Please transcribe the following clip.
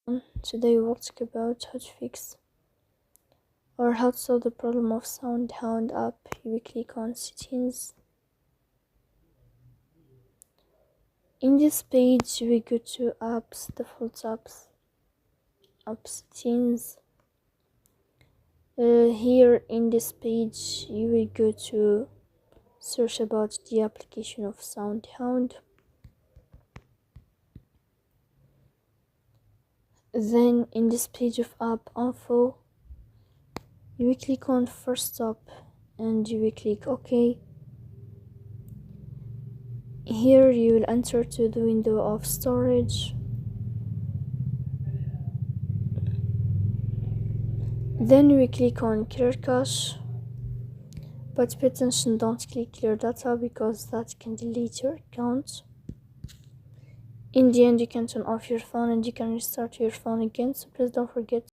Today we'll talk about how to fix or how to solve the problem of SoundHound app. You will click on settings. In this page we go to apps, default apps, app settings. Here in this page you will go to search about the application of SoundHound. Then in this page of app info you will click on first stop and you will click OK. Here you will enter to the window of storage. Then we click on clear cache, but pay attention, don't click clear data because that can delete your account. In the end you can turn off your phone and you can restart your phone again, so please don't forget